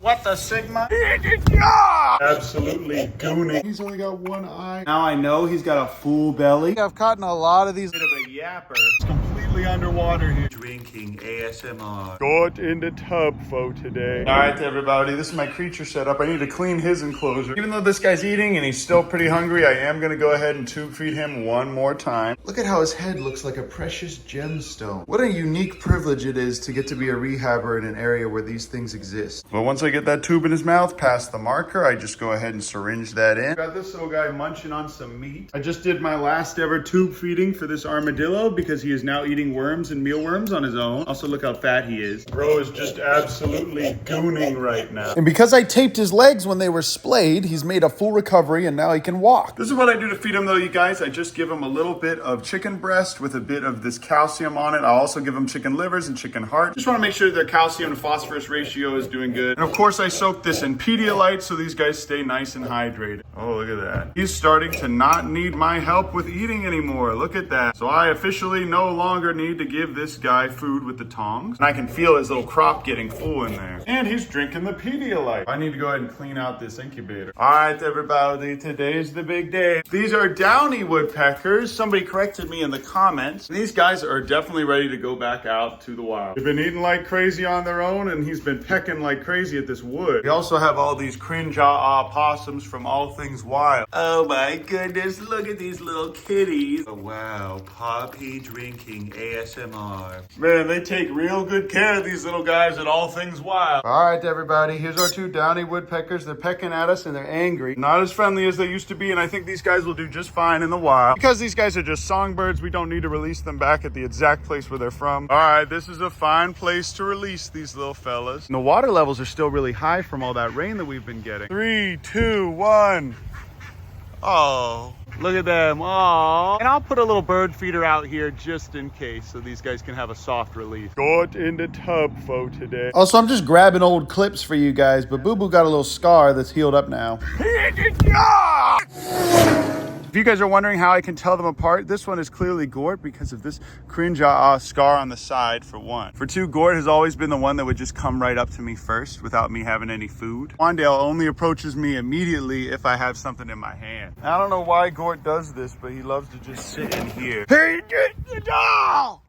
What the Sigma? Absolutely gooning. He's only got one eye. Now I know he's got a full belly. I've caught in a lot of these. Bit of a yapper. It's completely underwater here. Drinking ASMR. Got in the tub for today. All right, everybody. This is my creature setup. I need to clean his enclosure. Even though this guy's eating and he's still pretty hungry, I am going to go ahead and tube feed him one more time. Look at how his head looks like a precious gemstone. What a unique privilege it is to get to be a rehabber in an area where these things exist. But once I get that tube in his mouth past the marker, I just go ahead and syringe that in. Got this little guy munching on some meat. I just did my last ever tube feeding for this armadillo because he is now eating worms and mealworms on his own. Also, look how fat he is. Bro is just absolutely gooning right now. And because I taped his legs when they were splayed, he's made a full recovery and now he can walk. This is what I do to feed him though, you guys. I just give him a little bit of chicken breast with a bit of this calcium on it. I also give him chicken livers and chicken heart. Just want to make sure their calcium to phosphorus ratio is doing good. And of course, I soak this in Pedialyte so these guys stay nice and hydrated. Oh, look at that. He's starting to not need my help with eating anymore. Look at that. So I officially no longer need to give this guy food with the tongs. And I can feel his little crop getting full in there. And he's drinking the Pedialyte. I need to go ahead and clean out this incubator. All right, everybody, today's the big day. These are downy woodpeckers. Somebody corrected me in the comments. These guys are definitely ready to go back out to the wild. They've been eating like crazy on their own and he's been pecking like crazy at this wood. We also have all these cringe possums from All Things Wild. Oh my goodness, look at these little kitties. Oh wow, Poppy drinking ASMR. Man, they take real good care of these little guys at All Things Wild. All right, everybody, here's our two downy woodpeckers. They're pecking at us and they're angry. Not as friendly as they used to be, and I think these guys will do just fine in the wild. Because these guys are just songbirds, we don't need to release them back at the exact place where they're from. All right, this is a fine place to release these little fellas. And the water levels are still really high from all that rain that we've been getting. 3, 2, 1. Oh, look at them. Oh, and I'll put a little bird feeder out here just in case so these guys can have a soft release. Got in the tub for today. Also, I'm just grabbing old clips for you guys, but Boo Boo got a little scar that's healed up now. If you guys are wondering how I can tell them apart, this one is clearly Gort because of this cringe scar on the side, for one. For two, Gort has always been the one that would just come right up to me first without me having any food. Wandale only approaches me immediately if I have something in my hand. I don't know why Gort does this, but he loves to just sit in here. Hey, get the doll!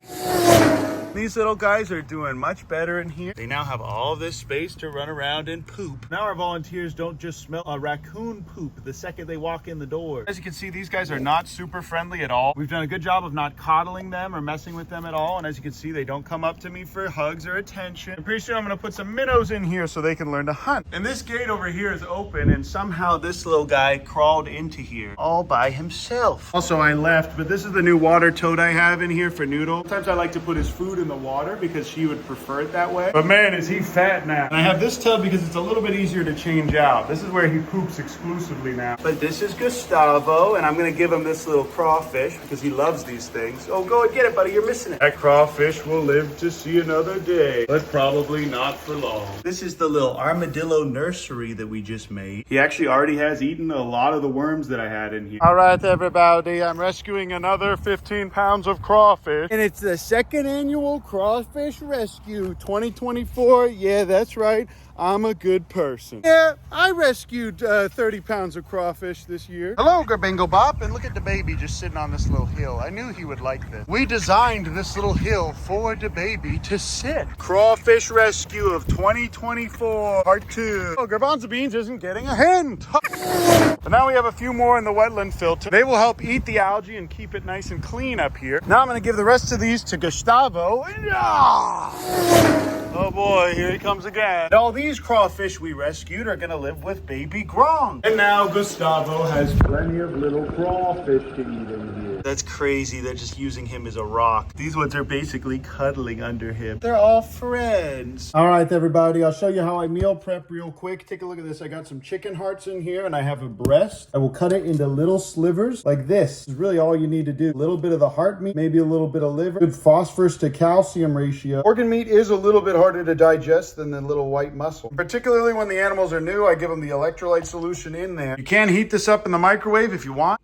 These little guys are doing much better in here. They now have all this space to run around and poop. Now our volunteers don't just smell a raccoon poop the second they walk in the door. As you can see, these guys are not super friendly at all. We've done a good job of not coddling them or messing with them at all. And as you can see, they don't come up to me for hugs or attention. I'm pretty sure I'm gonna put some minnows in here so they can learn to hunt. And this gate over here is open and somehow this little guy crawled into here all by himself. Also, I left, but this is the new water toad I have in here for Noodle. Sometimes I like to put his food in the water because she would prefer it that way. But man, is he fat now. And I have this tub because it's a little bit easier to change out. This is where he poops exclusively now. But this is Gustavo, and I'm gonna give him this little crawfish because he loves these things. Oh, go and get it, buddy, you're missing it. That crawfish will live to see another day, but probably not for long. This is the little armadillo nursery that we just made. He actually already has eaten a lot of the worms that I had in here. All right, everybody, I'm rescuing another 15 pounds of crawfish. And it's the second annual Crawfish Rescue 2024. Yeah, that's right. I'm a good person. Yeah, I rescued 30 pounds of crawfish this year. Hello, Garbingo Bop, and look at the baby just sitting on this little hill. I knew he would like this. We designed this little hill for the baby to sit. Crawfish Rescue of 2024, part 2. Oh, Garbanzo Beans isn't getting a hint. But now we have a few more in the wetland filter. They will help eat the algae and keep it nice and clean up here. Now I'm gonna give the rest of these to Gustavo. Oh boy, here he comes again. And all these crawfish we rescued are gonna live with baby Grong. And now Gustavo has plenty of little crawfish to eat in here. That's crazy, they're just using him as a rock. These ones are basically cuddling under him. They're all friends. All right, everybody, I'll show you how I meal prep real quick. Take a look at this. I got some chicken hearts in here and I have a breast. I will cut it into little slivers like this. This is really all you need to do. A little bit of the heart meat, maybe a little bit of liver. Good phosphorus to calcium ratio. Organ meat is a little bit harder to digest than the little white muscle. Particularly when the animals are new, I give them the electrolyte solution in there. You can heat this up in the microwave if you want.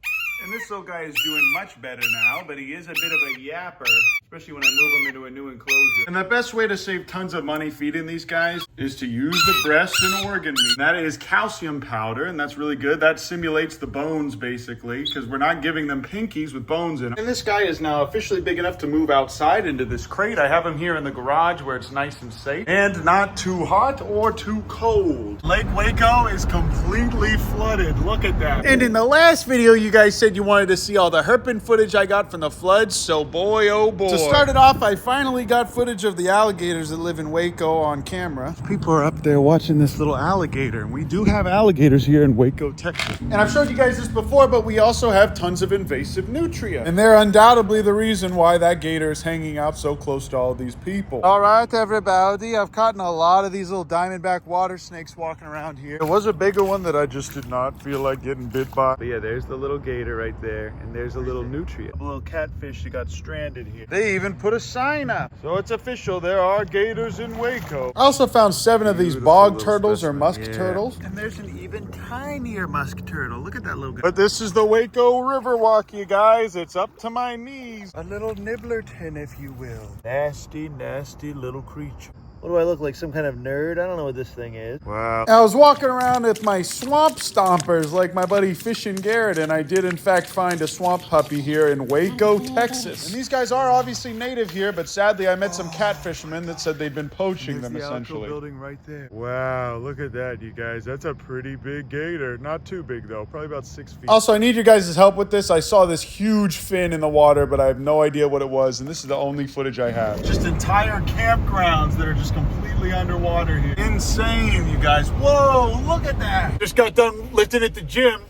And this little guy is doing much better now, but he is a bit of a yapper, especially when I move him into a new enclosure. And the best way to save tons of money feeding these guys is to use the breast and organ meat. That is calcium powder, and that's really good. That simulates the bones, basically, because we're not giving them pinkies with bones in them. And this guy is now officially big enough to move outside into this crate. I have him here in the garage where it's nice and safe and not too hot or too cold. Lake Waco is completely flooded. Look at that. And in the last video, you guys said you wanted to see all the herping footage I got from the floods, so boy, oh boy. To start it off, I finally got footage of the alligators that live in Waco on camera. People are up there watching this little alligator, and we do have alligators here in Waco, Texas. And I've showed you guys this before, but we also have tons of invasive nutria. And they're undoubtedly the reason why that gator is hanging out so close to all these people. All right, everybody, I've caught a lot of these little diamondback water snakes walking around here. There was a bigger one that I just did not feel like getting bit by. But yeah, there's the little gator right there, and there's a little nutria. A little catfish that got stranded here. They even put a sign up. So it's official, there are gators in Waco. I also found 7 of these bog turtles or musk turtles. And there's an even tinier musk turtle. Look at that little guy. But this is the Waco River walk, you guys. It's up to my knees. A little nibblerton, if you will. Nasty, nasty little creature. What do I look like, some kind of nerd? I don't know what this thing is. Wow. I was walking around with my swamp stompers like my buddy Fishin' Garrett, and I did in fact find a swamp puppy here in Waco, Texas. And these guys are obviously native here, but sadly I met some cat fishermen that said they'd been poaching them essentially. Building right there. Wow, look at that, you guys. That's a pretty big gator. Not too big though, probably about 6 feet. Also, I need your guys' help with this. I saw this huge fin in the water, but I have no idea what it was, and this is the only footage I have. Just entire campgrounds that are just completely underwater here. Insane, you guys. Whoa, look at that. Just got done lifting at the gym.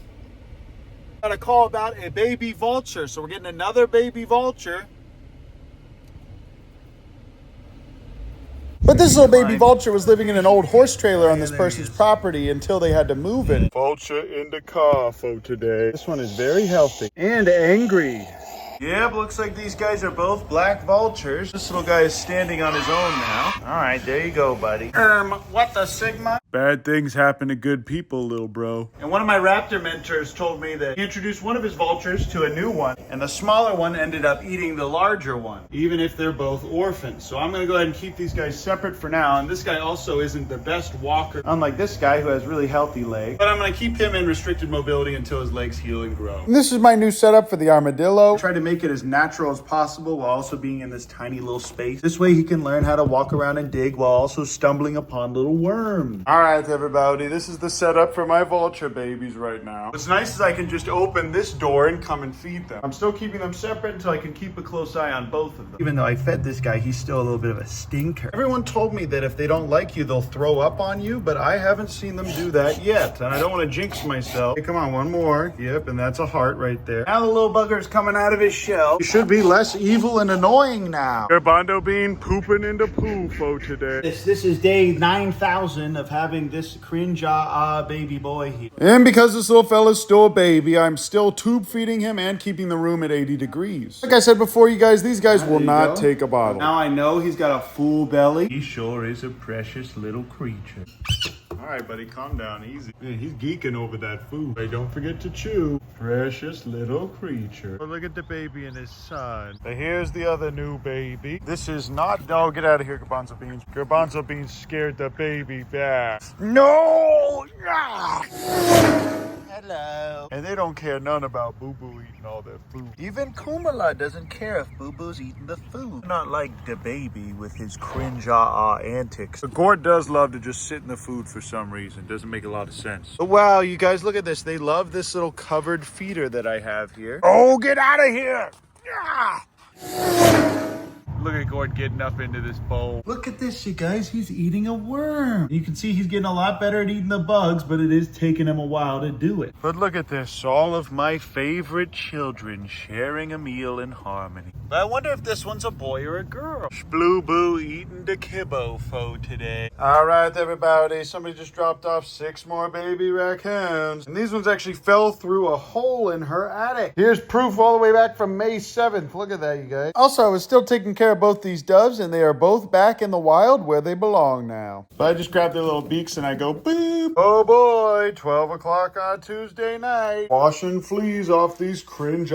Got a call about a baby vulture. So we're getting another baby vulture. But this little baby vulture was living in an old horse trailer on this person's property until they had to move it. Vulture in the car for today. This one is very healthy and angry. Yep, looks like these guys are both black vultures. This little guy is standing on his own now. All right, there you go, buddy. What the Sigma? Bad things happen to good people, little bro. And one of my raptor mentors told me that he introduced one of his vultures to a new one, and the smaller one ended up eating the larger one, even if they're both orphans. So I'm gonna go ahead and keep these guys separate for now. And this guy also isn't the best walker, unlike this guy who has really healthy legs. But I'm gonna keep him in restricted mobility until his legs heal and grow. And this is my new setup for the armadillo. Try to make it as natural as possible while also being in this tiny little space. This way he can learn how to walk around and dig while also stumbling upon little worms. All right, everybody, this is the setup for my vulture babies right now. What's nice is I can just open this door and come and feed them. I'm still keeping them separate until I can keep a close eye on both of them. Even though I fed this guy, he's still a little bit of a stinker. Everyone told me that if they don't like you, they'll throw up on you, but I haven't seen them do that yet, and I don't want to jinx myself. Hey, come on, one more. Yep, and that's a heart right there. Now the little bugger's coming out of his shell. He should be less evil and annoying now. Garbanzo bean pooping into poo for today. This is day 9,000 of having this cringe baby boy here. And because this little fella's still a baby, I'm still tube feeding him and keeping the room at 80 degrees. Like I said before, you guys, these guys will not take a bottle. Now I know he's got a full belly. He sure is a precious little creature. All right, buddy, calm down, easy. Man, he's geeking over that food. Hey, don't forget to chew. Precious little creature. Oh, look at the baby and his son. But here's the other new baby. This is not, no, get out of here, Garbanzo Beans. Garbanzo Beans scared the baby back. No! Ah! Hello. And they don't care none about Boo Boo eating all that food. Even Kumala doesn't care if Boo Boo's eating the food. Not like the baby with his cringe antics. The Gort does love to just sit in the food for some reason. Doesn't make a lot of sense. But wow, you guys, look at this. They love this little covered feeder that I have here. Oh, get out of here! Ah! Look at Gort getting up into this bowl. Look at this, you guys. He's eating a worm. You can see he's getting a lot better at eating the bugs, but it is taking him a while to do it. But look at this. All of my favorite children sharing a meal in harmony. But I wonder if this one's a boy or a girl. Sploo Boo eating the kibbo fo today. All right, everybody. Somebody just dropped off 6 more baby raccoons. And these ones actually fell through a hole in her attic. Here's proof all the way back from May 7th. Look at that, you guys. Also, I was still taking care of both these doves, and they are both back in the wild where they belong now. But I just grab their little beaks and I go boop. Oh boy, 12 o'clock on Tuesday night. Washing fleas off these cringe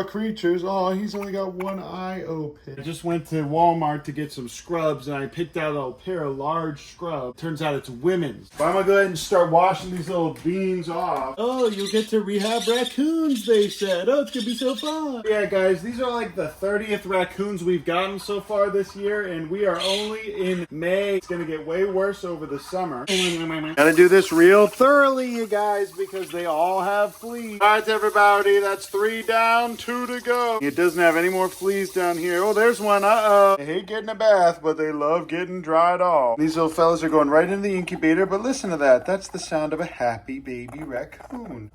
creatures. Oh, he's only got one eye open. I just went to Walmart to get some scrubs, and I picked out a pair of large scrubs. Turns out it's women's. But I'm gonna go ahead and start washing these little beans off. Oh, you'll get to rehab raccoons, they said. Oh, it's gonna be so fun. Yeah, guys, these are like the 30th raccoons we've gotten so far this year, and we are only in May. It's gonna get way worse over the summer. Gotta do this real thoroughly, you guys, because they all have fleas. All right, everybody, that's 3 down, 2 to go. It doesn't have any more fleas down here. Oh, there's one. Uh-oh. They hate getting a bath, but they love getting dried off. These little fellas are going right in the incubator, but listen to that. That's the sound of a happy baby raccoon.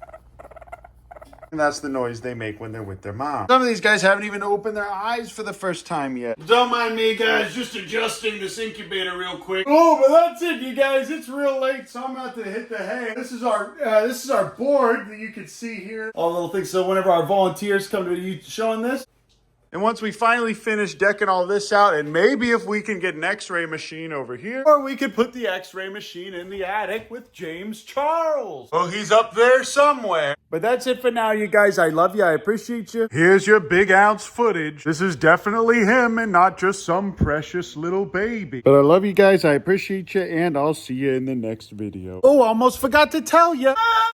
And that's the noise they make when they're with their mom. Some of these guys haven't even opened their eyes for the first time yet. Don't mind me, guys, just adjusting this incubator real quick. Oh, but that's it, you guys. It's real late, so I'm about to hit the hay. This is our board that you can see here. All the little things. So whenever our volunteers come to you showing this. And once we finally finish decking all this out, and maybe if we can get an x-ray machine over here, or we could put the x-ray machine in the attic with James Charles. Oh, he's up there somewhere. But that's it for now, you guys. I love you. I appreciate you. Here's your big ounce footage. This is definitely him and not just some precious little baby. But I love you guys. I appreciate you, and I'll see you in the next video. Oh, almost forgot to tell you.